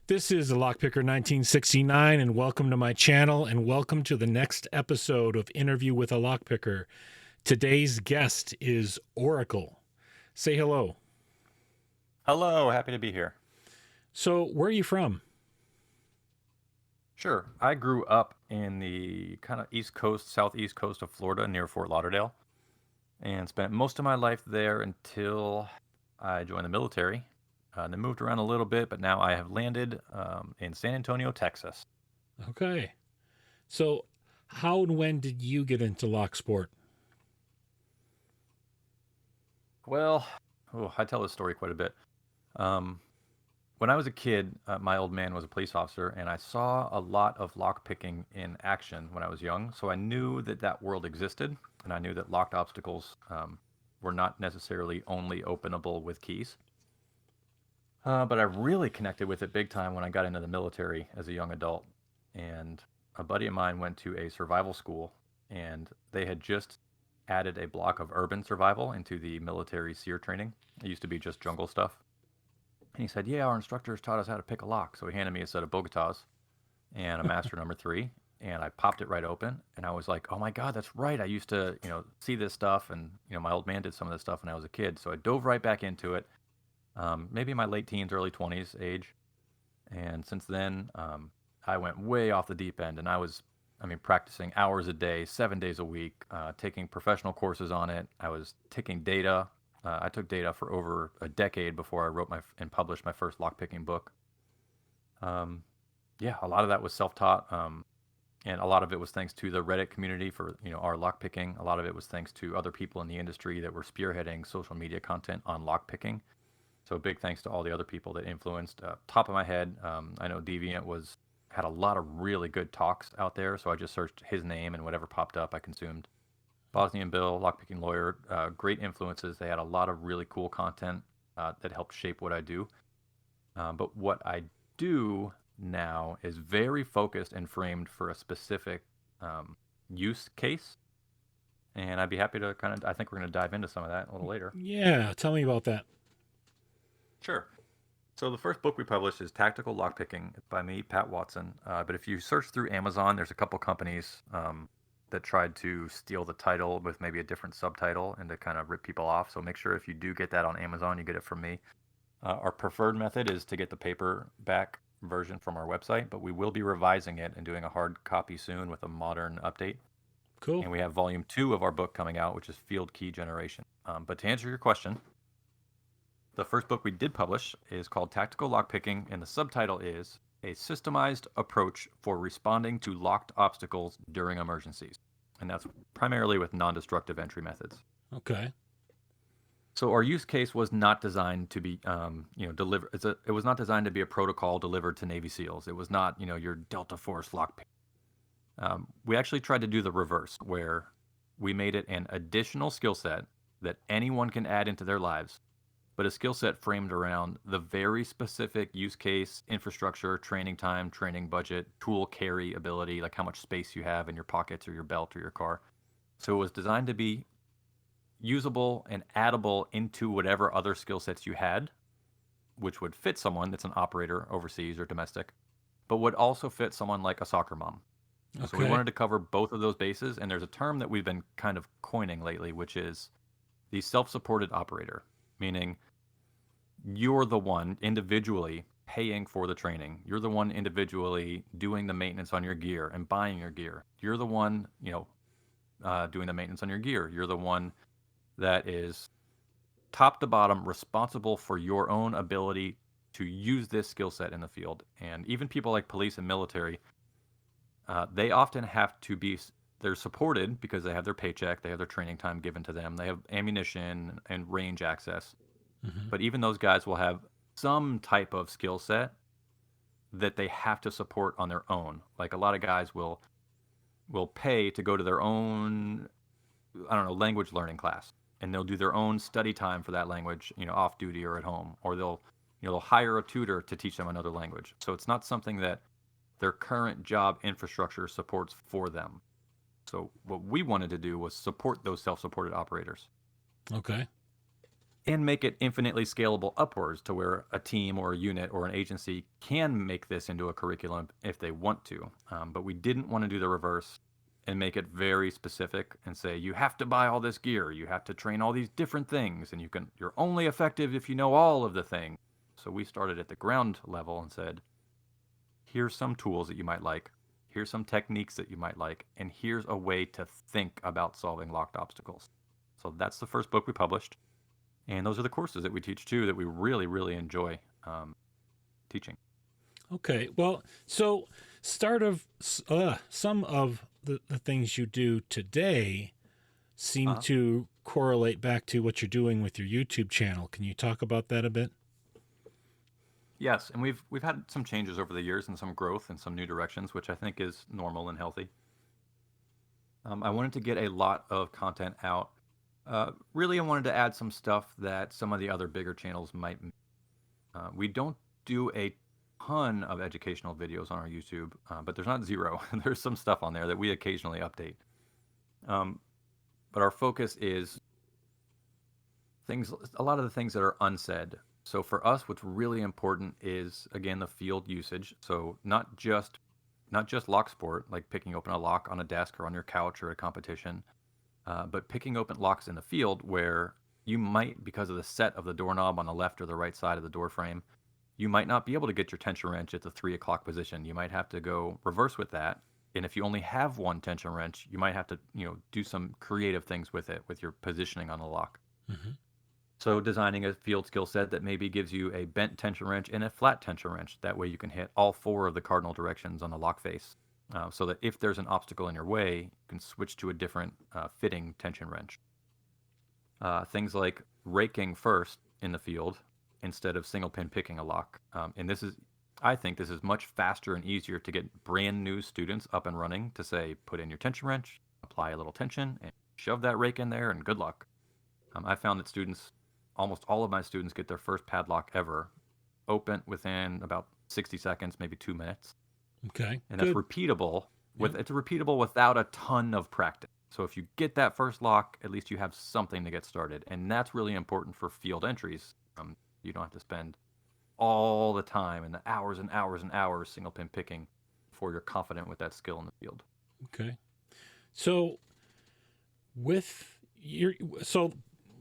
This is the Lockpicker 1969, and welcome to my channel, and welcome to the next episode of Interview with a Lockpicker. Today's guest is Oracle. Say hello. Hello, happy to be here. So, where are you from? Sure. I grew up in the kind of east coast, southeast coast of Florida near Fort Lauderdale, and spent most of my life there until I joined the military. Then moved around a little bit, but now I have landed in San Antonio, Texas. Okay. So, how and when did you get into locksport? Well, I tell this story quite a bit. Um, when I was a kid, my old man was a police officer, and I saw a lot of lockpicking in action when I was young. So I knew that that world existed, and I knew that locked obstacles were not necessarily only openable with keys. But I really connected with it big time when I got into the military as a young adult. And a buddy of mine went to a survival school, and they had just added a block of urban survival into the military SEER training. It used to be just jungle stuff. And he said, "Yeah, our instructors taught us how to pick a lock." So he handed me a set of Bogotas and a master number three, and I popped it right open. And I was like, "Oh my God, that's right. I used to, see this stuff, and my old man did some of this stuff when I was a kid." So I dove right back into it, maybe in my late teens, early 20s age. And since then, I went way off the deep end, and practicing hours a day, 7 days a week, taking professional courses on it. I was taking data. I took data for over a decade before I wrote and published my first lockpicking book. Um, yeah, a lot of that was self-taught, and a lot of it was thanks to the Reddit community for our lockpicking. A lot of it was thanks to other people in the industry that were spearheading social media content on lockpicking. So big thanks to all the other people that influenced. Top of my head, I know Deviant had a lot of really good talks out there, so I just searched his name and whatever popped up, I consumed. Bosnian Bill, lockpicking lawyer, great influences. They had a lot of really cool content that helped shape what I do. But what I do now is very focused and framed for a specific use case, and I'd be happy to I think we're going to dive into some of that a little later. Yeah, tell me about that. Sure. So the first book we published is Tactical Lockpicking by me, Pat Watson. But if you search through Amazon, there's a couple companies that tried to steal the title with maybe a different subtitle and to kind of rip people off. So make sure if you do get that on Amazon, you get it from me. Our preferred method is to get the paperback version from our website, but we will be revising it and doing a hard copy soon with a modern update. Cool. And we have volume 2 of our book coming out, which is Field Key Generation. But to answer your question, the first book we did publish is called Tactical Lockpicking, and the subtitle is A Systemized Approach for Responding to Locked Obstacles During Emergencies. And that's primarily with non-destructive entry methods. Okay. So our use case was not designed to be, delivered. It was not designed to be a protocol delivered to Navy SEALs. It was not, your Delta Force lockpick. We actually tried to do the reverse, where we made it an additional skill set that anyone can add into their lives, but a skill set framed around the very specific use case, infrastructure, training time, training budget, tool carry ability, like how much space you have in your pockets or your belt or your car. So it was designed to be usable and addable into whatever other skill sets you had, which would fit someone that's an operator overseas or domestic, but would also fit someone like a soccer mom. So we Okay. wanted to cover both of those bases, and there's a term that we've been kind of coining lately, which is the self-supported operator, meaning you're the one individually paying for the training. You're the one individually doing the maintenance on your gear and buying your gear. You're the one, doing the maintenance on your gear. You're the one that is top to bottom responsible for your own ability to use this skill set in the field. And even people like police and military, they often have to be, they're supported because they have their paycheck, they have their training time given to them, they have ammunition and range access. Mm-hmm. But even those guys will have some type of skill set that they have to support on their own. Like a lot of guys will pay to go to their own, I don't know, language learning class, and they'll do their own study time for that language, off duty or at home, or they'll hire a tutor to teach them another language. So it's not something that their current job infrastructure supports for them. So what we wanted to do was support those self-supported operators. Okay. and make it infinitely scalable upwards to where a team or a unit or an agency can make this into a curriculum if they want to. But we didn't want to do the reverse and make it very specific and say you have to buy all this gear, you have to train all these different things, and you're only effective if you know all of the things. So we started at the ground level and said, here's some tools that you might like, here's some techniques that you might like, and here's a way to think about solving locked obstacles. So that's the first book we published. And those are the courses that we teach too that we really, really enjoy teaching. Okay. Well, so some of the things you do today seem Uh, to correlate back to what you're doing with your YouTube channel. Can you talk about that a bit? yes, and we've had some changes over the years and some growth and some new directions, which I think is normal and healthy. I wanted to get a lot of content out. Really, I wanted to add some stuff that some of the other bigger channels might. We don't do a ton of educational videos on our YouTube, but there's not zero. There's some stuff on there that we occasionally update. Um, but our focus is a lot of the things that are unsaid. So for us, what's really important is again the field usage. So not just lock sport, like picking open a lock on a desk or on your couch or a competition, but picking open locks in the field where you might, because of the set of the doorknob on the left or the right side of the door frame, you might not be able to get your tension wrench at the 3 o'clock position. You might have to go reverse with that. And if you only have one tension wrench, you might have to, do some creative things with it, with your positioning on the lock. Mm-hmm. So designing a field skill set that maybe gives you a bent tension wrench and a flat tension wrench. That way you can hit all four of the cardinal directions on the lock face. So that if there's an obstacle in your way, you can switch to a different fitting tension wrench. Things like raking first in the field instead of single pin picking a lock. I think this is much faster and easier to get brand new students up and running to say, put in your tension wrench, apply a little tension, and shove that rake in there, and good luck. I found that almost all of my students get their first padlock ever open within about 60 seconds, maybe 2 minutes. Okay. And that's Good. repeatable. Yep. It's repeatable without a ton of practice. So if you get that first lock, at least you have something to get started. And that's really important for field entries. You don't have to spend all the time and the hours and hours and hours single pin picking before you're confident with that skill in the field. Okay. So with your so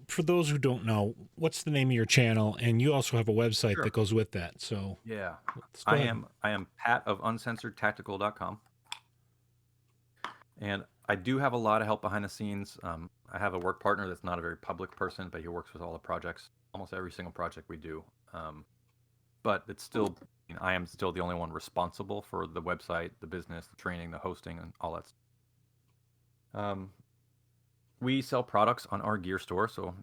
for those who don't know, what's the name of your channel? And you also have a website Sure. that goes with that. So Yeah. let's go ahead. I am Pat of uncensoredtactical.com. And I do have a lot of help behind the scenes. I have a work partner that's not a very public person, but he works with all the projects, almost every single project we do. But it's still, I am still the only one responsible for the website, the business, the training, the hosting, and all that. We sell products on our gear store, so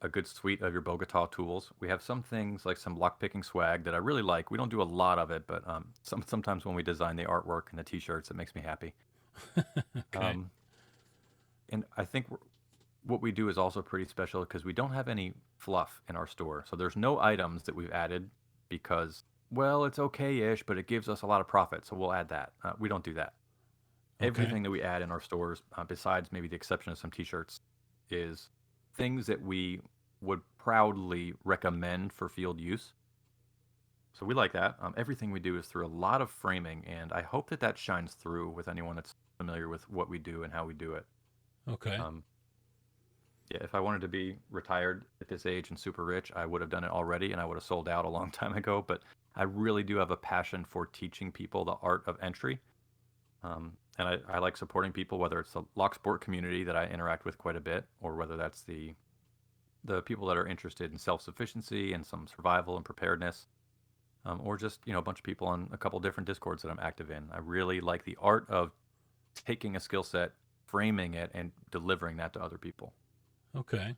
a good suite of your Bogota tools. We have some things like some lockpicking swag that I really like. We don't do a lot of it, but sometimes when we design the artwork and the T-shirts, it makes me happy. Okay. And I think what we do is also pretty special because we don't have any fluff in our store. So there's no items that we've added because, well, it's okay-ish, but it gives us a lot of profit, so we'll add that. We don't do that. Okay. Everything that we add in our stores, besides maybe the exception of some T-shirts, is things that we would proudly recommend for field use. So we like that. Everything we do is through a lot of framing, and I hope that shines through with anyone that's familiar with what we do and how we do it. Okay. Um, yeah, if I wanted to be retired at this age and super rich, I would have done it already, and I would have sold out a long time ago. But I really do have a passion for teaching people the art of entry. And I like supporting people, whether it's the lock sport community that I interact with quite a bit, or whether that's the people that are interested in self-sufficiency and some survival and preparedness, or just a bunch of people on a couple different discords that I'm active in. I really like the art of taking a skill set, framing it, and delivering that to other people. Okay.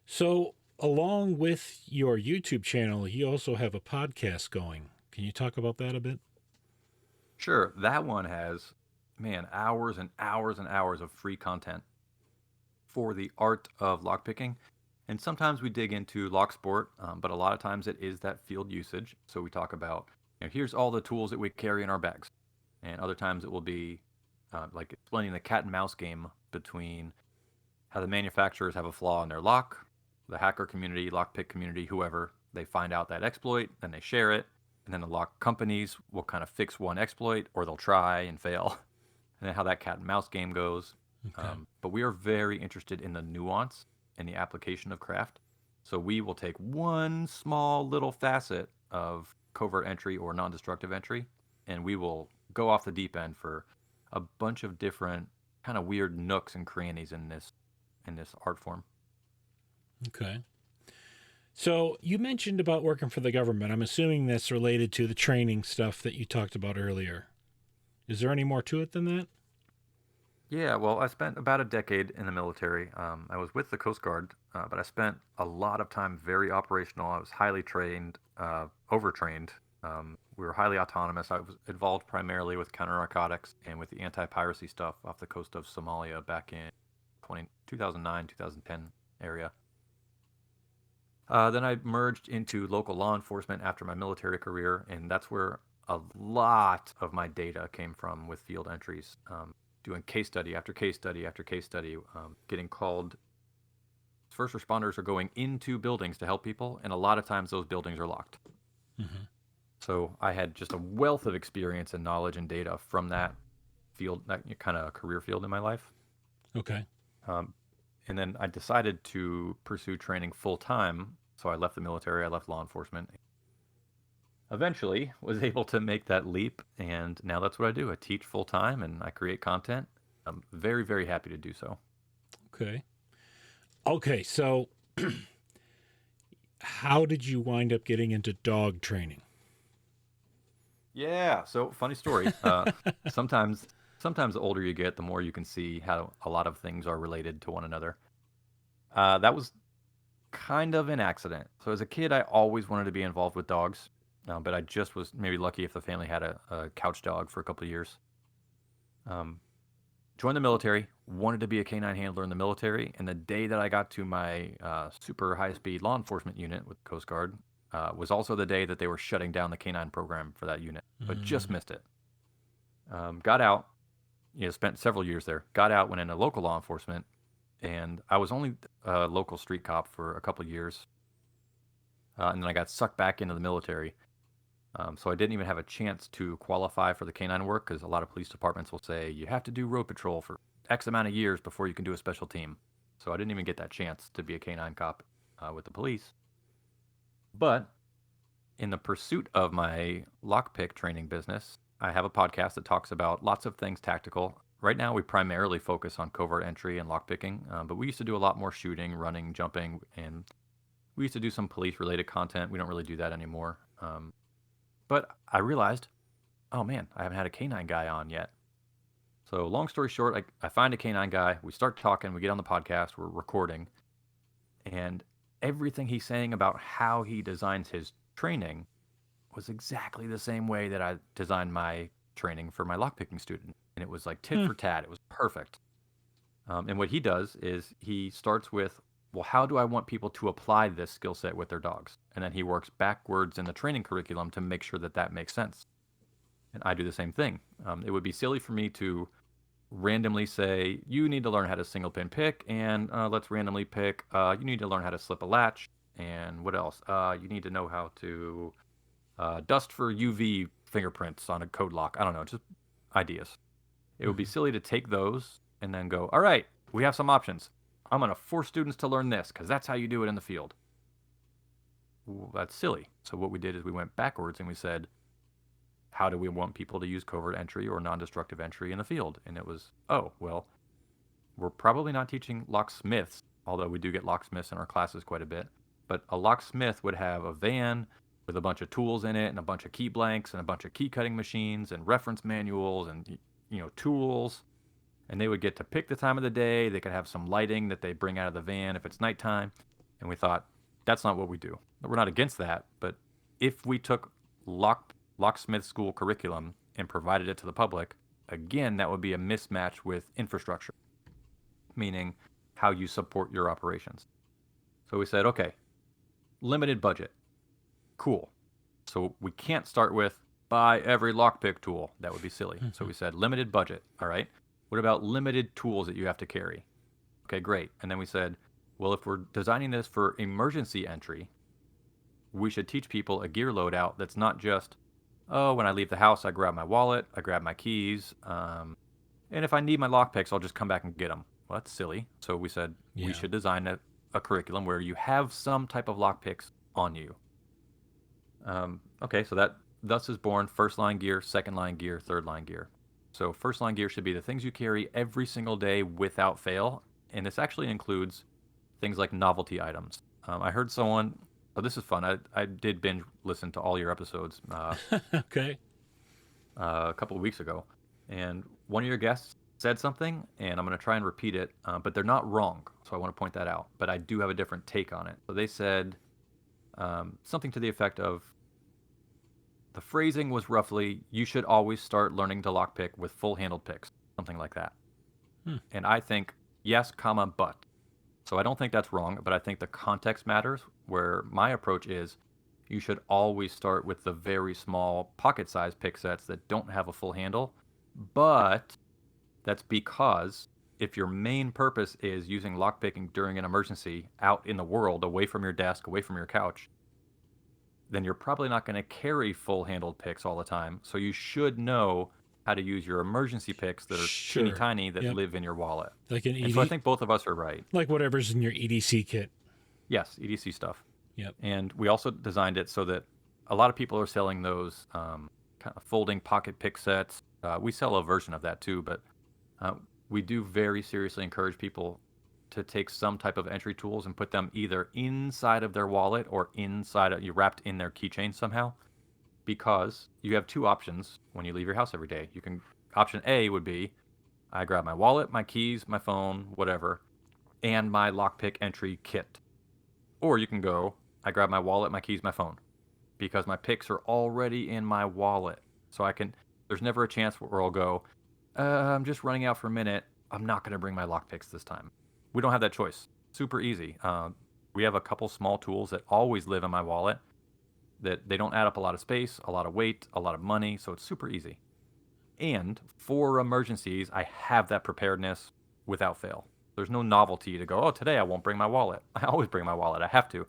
So along with your YouTube channel, you also have a podcast going. Can you talk about that a bit? Sure, that one has, man, hours and hours and hours of free content for the art of lockpicking. And sometimes we dig into lock sport, but a lot of times it is that field usage. So we talk about, here's all the tools that we carry in our bags. And other times it will be like explaining the cat and mouse game between how the manufacturers have a flaw in their lock, the hacker community, lockpick community, whoever, they find out that exploit, then they share it, and then the lock companies will kind of fix one exploit, or they'll try and fail, and then how that cat and mouse game goes. Okay. But we are very interested in the nuance and the application of craft. So we will take one small little facet of covert entry or non-destructive entry, and we will go off the deep end for a bunch of different kind of weird nooks and crannies in this art form. Okay. So you mentioned about working for the government. I'm assuming that's related to the training stuff that you talked about earlier. Is there any more to it than that? Yeah, well, I spent about a decade in the military. I was with the Coast Guard, but I spent a lot of time very operational. I was highly trained, overtrained. We were highly autonomous. I was involved primarily with counter narcotics and with the anti-piracy stuff off the coast of Somalia back in 2009, 2010 area. Then I merged into local law enforcement after my military career, and that's where a lot of my data came from with field entries. Doing case study after case study after case study, getting called. First responders are going into buildings to help people, and a lot of times those buildings are locked. Mm-hmm. So I had just a wealth of experience and knowledge and data from that field, that kind of career field in my life. Okay. Um, and then I decided to pursue training full time. So I left the military, I left law enforcement. Eventually was able to make that leap, and now that's what I do. I teach full time and I create content. I'm very, very happy to do so. Okay. Okay. So how did you wind up getting into dog training? Yeah, so funny story. Sometimes, sometimes the older you get, the more you can see how a lot of things are related to one another. That was kind of an accident. So as a kid, I always wanted to be involved with dogs, but I just was maybe lucky if the family had a couch dog for a couple of years. Um, Joined the military, wanted to be a canine handler in the military, and the day that I got to my super high-speed law enforcement unit with the Coast Guard was also the day that they were shutting down the canine program for that unit, but just Mm, missed it. Got out, spent several years there. Got out, went into local law enforcement, and I was only a local street cop for a couple of years, and then I got sucked back into the military. So I didn't even have a chance to qualify for the canine work because a lot of police departments will say you have to do road patrol for X amount of years before you can do a special team. So I didn't even get that chance to be a canine cop with the police. But in the pursuit of my lockpick training business, I have a podcast that talks about lots of things tactical. Right now, we primarily focus on covert entry and lockpicking, but we used to do a lot more shooting, running, jumping, and we used to do some police-related content. We don't really do that anymore. But I realized, oh man, I haven't had a canine guy on yet. So long story short, I find a canine guy. We start talking. We get on the podcast. We're recording, and everything he's saying about how he designs his training was exactly the same way that I designed my training for my lockpicking student. And it was like tit hmm, for tat. It was perfect. And what he does is he starts with, well, how do I want people to apply this skill set with their dogs? And then he works backwards in the training curriculum to make sure that that makes sense. And I do the same thing. It would be silly for me to randomly say, you need to learn how to single pin pick, and let's randomly pick, you need to learn how to slip a latch, and what else? You need to know how to dust for UV fingerprints on a code lock. I don't know, just ideas. It would be hmm. silly to take those and then go, all right, we have some options. I'm going to force students to learn this because that's how you do it in the field. Well, that's silly. So what we did is we went backwards and we said, how do we want people to use covert entry or non-destructive entry in the field? And it was, oh, well, we're probably not teaching locksmiths, although we do get locksmiths in our classes quite a bit. But a locksmith would have a van with a bunch of tools in it and a bunch of key blanks and a bunch of key cutting machines and reference manuals and tools. And they would get to pick the time of the day. They could have some lighting that they bring out of the van if it's nighttime. And we thought, that's not what we do. We're not against that, but if we took locksmith school curriculum and provided it to the public, again, that would be a mismatch with infrastructure, meaning how you support your operations. So we said, okay, limited budget. Cool. So we can't start with buy every lockpick tool. That would be silly. So we said limited budget. All right. What about limited tools that you have to carry? Okay, great. And then we said, well, if we're designing this for emergency entry, we should teach people a gear loadout that's not just, oh, when I leave the house, I grab my wallet, I grab my keys, and if I need my lockpicks, I'll just come back and get them. Well, that's silly. So we said we Yeah. should design a curriculum where you have some type of lockpicks on you. Okay, so that thus is born first line gear, second line gear, third line gear. So first line gear should be the things you carry every single day without fail, and this actually includes things like novelty items. I heard someone. Oh, this is fun. I did binge listen to all your episodes Okay. a couple of weeks ago, and one of your guests said something, and I'm going to try and repeat it, but they're not wrong, so I want to point that out. But I do have a different take on it. So they said something to the effect of the phrasing was roughly, "You should always start learning to lockpick with full-handled picks," something like that. Hmm. And I think yes, comma, but. So I don't think that's wrong, but I think the context matters. Where my approach is, you should always start with the very small pocket-sized pick sets that don't have a full handle. But that's because if your main purpose is using lockpicking during an emergency out in the world, away from your desk, away from your couch, then you're probably not going to carry full handled picks all the time. So you should know how to use your emergency picks that are teeny Sure. tiny that Yep. live in your wallet. Like an And so I ED, think both of us are right. like whatever's in your EDC kit. Yes, EDC stuff. Yep. And we also designed it so that a lot of people are selling those kind of folding pocket pick sets. We sell a version of that too, but we do very seriously encourage people to take some type of entry tools and put them either inside of their wallet or inside of, you wrapped in their keychain somehow, because you have two options when you leave your house every day. You can, option A would be, I grab my wallet, my keys, my phone, whatever, and my lockpick entry kit. Or you can go, I grab my wallet, my keys, my phone, because my picks are already in my wallet. So I can, there's never a chance where I'll go, I'm just running out for a minute. I'm not going to bring my lockpicks this time. We don't have that choice. Super easy. We have a couple small tools that always live in my wallet that they don't add up a lot of space, a lot of weight, a lot of money. So it's super easy. And for emergencies, I have that preparedness without fail. There's no novelty to go, oh, today I won't bring my wallet. I always bring my wallet. I have to.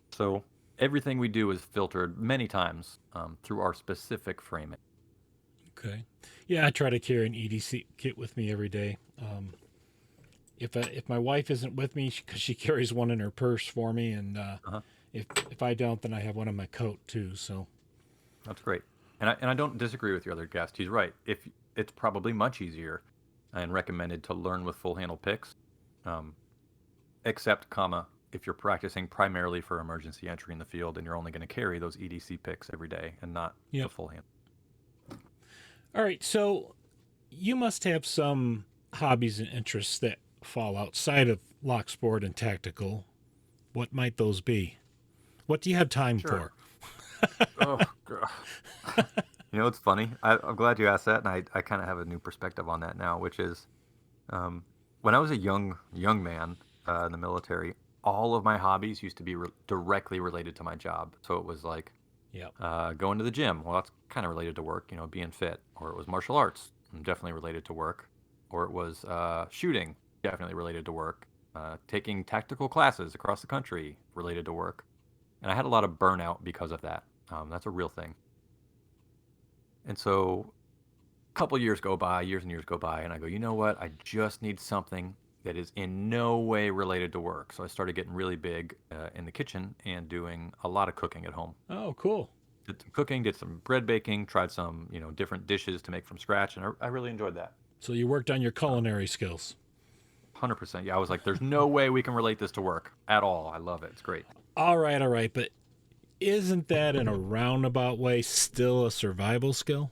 So everything we do is filtered many times through our specific framing. Okay. Yeah, I try to carry an EDC kit with me every day. If my wife isn't with me, because she carries one in her purse for me, and Uh-huh. if I don't, then I have one in my coat too. So That's great. And I don't disagree with your other guest. He's right. If it's probably much easier and recommended to learn with full handle picks, um, except comma if you're practicing primarily for emergency entry in the field and you're only going to carry those EDC picks every day and not the yep. full handle. All right. So you must have some hobbies and interests that fall outside of locksport and tactical. What might those be? What do you have time Sure. for? Oh, God. You know, it's funny. I'm glad you asked that, and I kind of have a new perspective on that now, which is um, when I was a young man in the military, all of my hobbies used to be directly related to my job. So it was like Yep. going to the gym. Well, that's kind of related to work, you know, being fit. Or it was martial arts, definitely related to work. Or it was shooting, definitely related to work. Taking tactical classes across the country, related to work. And I had a lot of burnout because of that. That's a real thing. And so a couple years go by, years and years go by, and I go, you know what? I just need something that is in no way related to work. So I started getting really big in the kitchen and doing a lot of cooking at home. Oh, cool. Did some cooking, did some bread baking, tried some, you know, different dishes to make from scratch, and I really enjoyed that. So you worked on your culinary skills. 100%. Yeah, I was like, there's no way we can relate this to work at all. I love it. It's great. All right, all right, but isn't that in a roundabout way still a survival skill?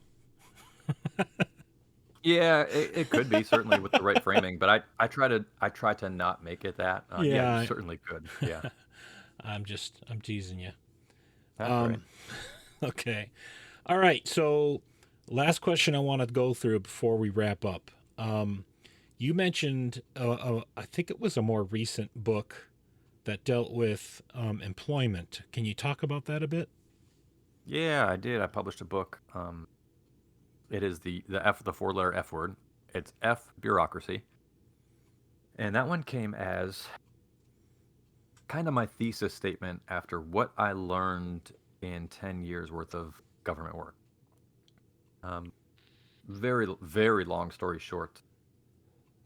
Yeah, it could be certainly with the right framing, but I try to not make it that. Yeah, you Yeah, certainly could. Yeah, I'm teasing you. that's right. Um, okay. All right. So, last question I want to go through before we wrap up. You mentioned, I think it was a more recent book that dealt with employment. Can you talk about that a bit? Yeah, I did. I published a book. It is the four-letter F word. It's F bureaucracy, and that one came as kind of my thesis statement after what I learned in 10 years worth of government work. Um, very long story short,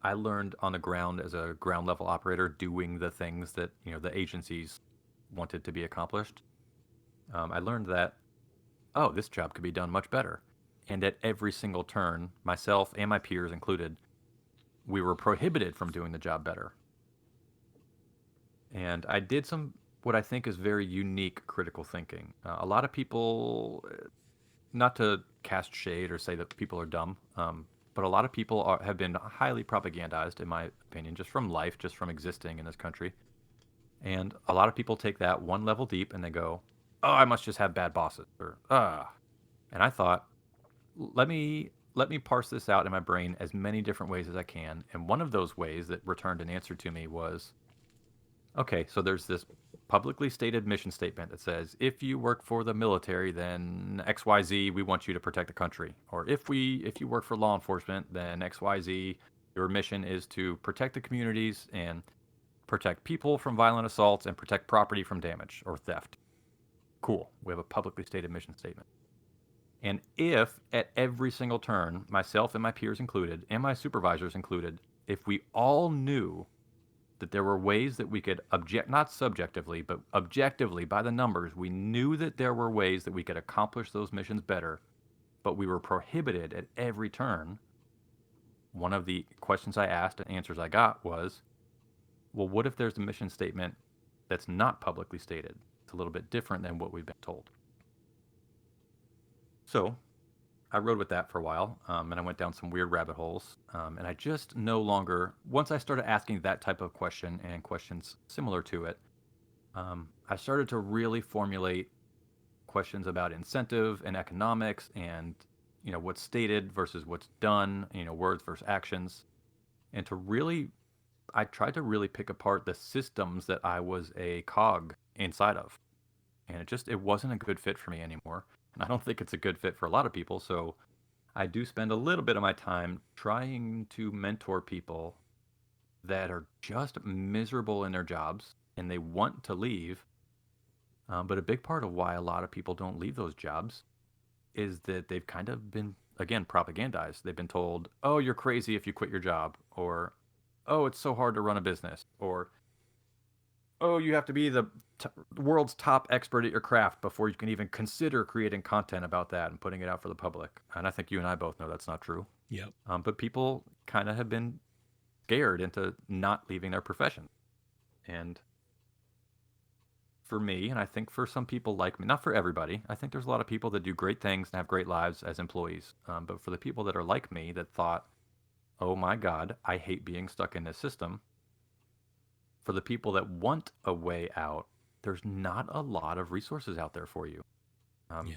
I learned on the ground as a ground level operator doing the things that, the agencies wanted to be accomplished. I learned that, oh, this job could be done much better. And at every single turn, myself and my peers included, we were prohibited from doing the job better. And I did some what I think is very unique critical thinking. A lot of people, not to cast shade or say that people are dumb, but a lot of people have been highly propagandized, in my opinion, just from life, just from existing in this country. And a lot of people take that one level deep and they go, "Oh, I must just have bad bosses," or "Ah." And I thought, let me parse this out in my brain as many different ways as I can. And one of those ways that returned an answer to me was, okay, so there's this publicly stated mission statement that says, if you work for the military, then XYZ, we want you to protect the country. Or if you work for law enforcement, then XYZ, your mission is to protect the communities and protect people from violent assaults and protect property from damage or theft. Cool. We have a publicly stated mission statement. And if at every single turn, myself and my peers included, and my supervisors included, if we all knew that there were ways that we could not subjectively, but objectively by the numbers, we knew that there were ways that we could accomplish those missions better, but we were prohibited at every turn. One of the questions I asked and answers I got was, well, what if there's a mission statement that's not publicly stated? It's a little bit different than what we've been told. So I rode with that for a while, and I went down some weird rabbit holes. And I just no longer, once I started asking that type of question and questions similar to it, I started to really formulate questions about incentive and economics and, what's stated versus what's done, words versus actions. And I tried to really pick apart the systems that I was a cog inside of. And it wasn't a good fit for me anymore. And I don't think it's a good fit for a lot of people. So I do spend a little bit of my time trying to mentor people that are just miserable in their jobs and they want to leave. But a big part of why a lot of people don't leave those jobs is that they've kind of been, again, propagandized. They've been told, oh, you're crazy if you quit your job, or oh, it's so hard to run a business, or oh, you have to be the world's top expert at your craft before you can even consider creating content about that and putting it out for the public. And I think you and I both know that's not true. Yep. But people kind of have been scared into not leaving their profession. And for me, and I think for some people like me, not for everybody, I think there's a lot of people that do great things and have great lives as employees. But for the people that are like me that thought, oh my God, I hate being stuck in this system, for the people that want a way out, there's not a lot of resources out there for you. Um, Yeah.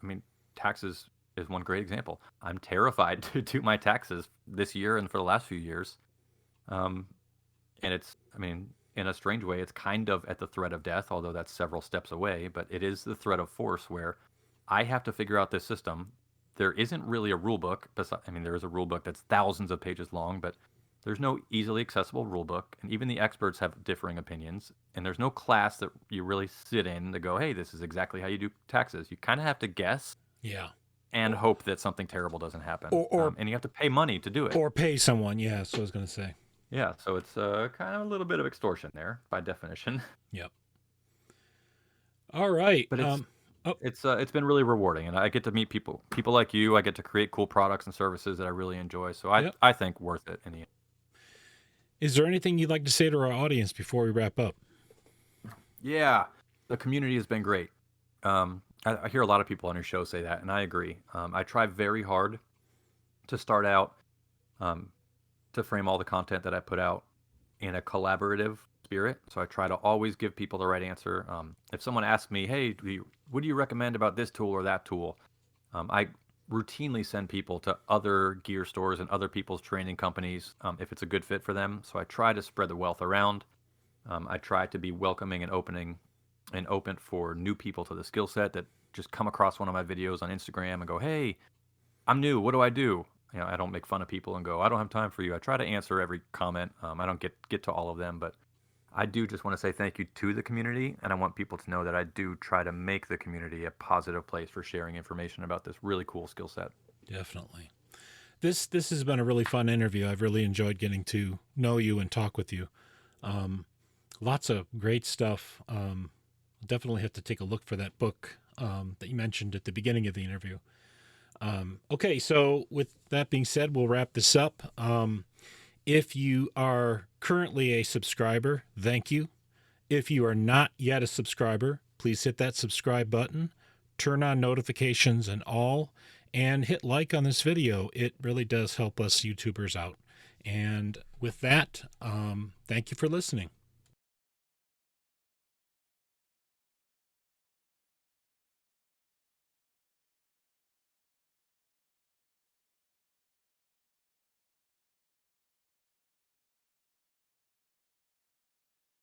I mean, taxes is one great example. I'm terrified to do my taxes this year and for the last few years. Um, and I mean, in a strange way, it's kind of at the threat of death, although that's several steps away, but it is the threat of force where I have to figure out this system. There isn't really a rule book. I mean, there is a rule book that's thousands of pages long, but there's no easily accessible rule book. And even the experts have differing opinions. And there's no class that you really sit in to go, hey, this is exactly how you do taxes. You kind of have to guess Yeah. and Or hope that something terrible doesn't happen. or or, And you have to pay money to do it. or pay someone. Yeah, that's what I was gonna say. Yeah, so it's kind of a little bit of extortion there by definition. Yep. All right. But Oh, it's been really rewarding, and I get to meet people like you. I get to create cool products and services that I really enjoy. So I yep. I think worth it in the end. Is there anything you'd like to say to our audience before we wrap up? Yeah, the community has been great. I hear a lot of people on your show say that, and I agree. I try very hard to start out um, to frame all the content that I put out in a collaborative spirit. So I try to always give people the right answer. If someone asks me, "Hey, what do you recommend about this tool or that tool?" I routinely send people to other gear stores and other people's training companies if it's a good fit for them. So I try to spread the wealth around. I try to be welcoming and open for new people to the skill set that just come across one of my videos on Instagram and go, "Hey, I'm new. What do I do?" I don't make fun of people and go, "I don't have time for you." I try to answer every comment. I don't get to all of them, but I do just want to say thank you to the community, and I want people to know that I do try to make the community a positive place for sharing information about this really cool skill set. Definitely. This has been a really fun interview. I've really enjoyed getting to know you and talk with you. Lots of great stuff. Definitely have to take a look for that book that you mentioned at the beginning of the interview. Okay, so with that being said, we'll wrap this up. If you are currently a subscriber, thank you. If you are not yet a subscriber, please hit that subscribe button, turn on notifications and all, and hit like on this video. It really does help us YouTubers out. And with that, thank you for listening.